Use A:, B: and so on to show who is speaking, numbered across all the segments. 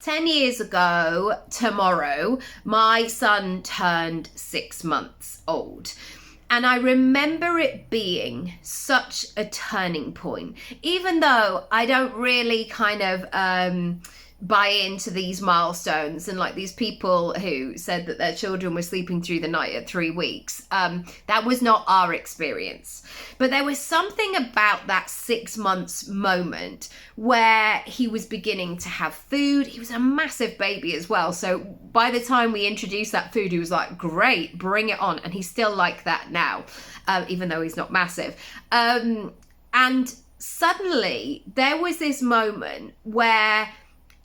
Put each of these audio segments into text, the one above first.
A: 10 years ago tomorrow, my son turned 6 months old. And I remember it being such a turning point, even though I don't really kind of buy into these milestones and like these people who said that their children were sleeping through the night at 3 weeks. That was not our experience. But there was something about that 6 months moment where he was beginning to have food. He was a massive baby as well. So by the time we introduced that food, he was like, great, bring it on. And he's still like that now, even though he's not massive. And suddenly there was this moment where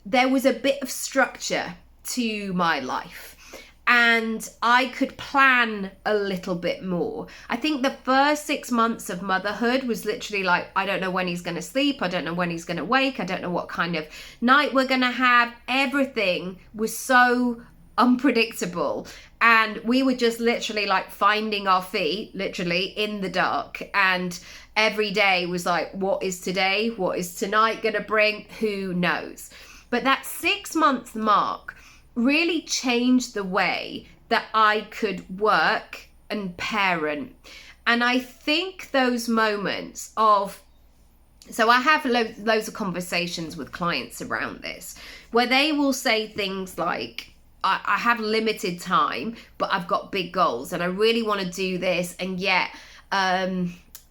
A: there was a bit of structure to my life and I could plan a little bit more. I think the first 6 months of motherhood was literally like, I don't know when he's going to sleep. I don't know when he's going to wake. I don't know what kind of night we're going to have. Everything was so unpredictable. And we were just literally like finding our feet, literally in the dark. And every day was like, what is today? What is tonight going to bring? Who knows? But that 6 month mark really changed the way that I could work and parent. And I think those moments of, so I have loads of conversations with clients around this, where they will say things like, I have limited time, but I've got big goals and I really want to do this. And yet,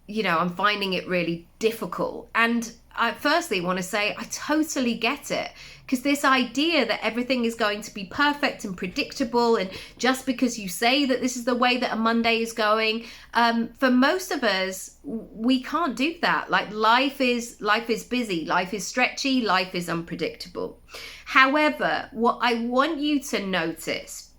A: you know, I'm finding it really difficult. And I firstly want to say I totally get it, because this idea that everything is going to be perfect and predictable, and just because you say that this is the way that a Monday is going, for most of us, we can't do that. Like life is busy, life is stretchy, life is unpredictable. However, what I want you to notice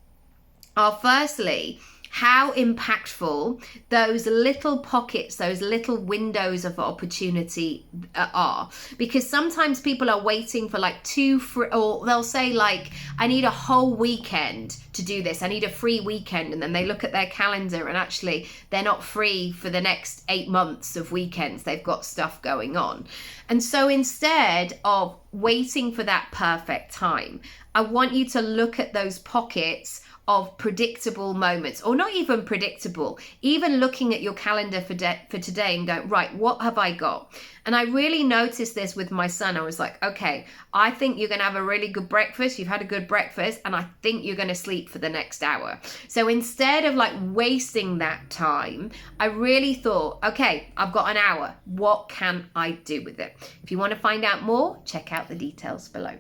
A: are firstly, how impactful those little pockets, those little windows of opportunity are. Because sometimes people are waiting for like or they'll say like, I need a whole weekend to do this. I need a free weekend. And then they look at their calendar and actually they're not free for the next 8 months of weekends. They've got stuff going on. And so instead of waiting for that perfect time, I want you to look at those pockets of predictable moments, or not even predictable, even looking at your calendar for today and going, right, what have I got? And I really noticed this with my son. I was like, okay, I think you're going to have a really good breakfast. You've had a good breakfast, and I think you're going to sleep for the next hour. So instead of like wasting that time, I really thought, okay, I've got an hour. What can I do with it? If you want to find out more, check out the details below.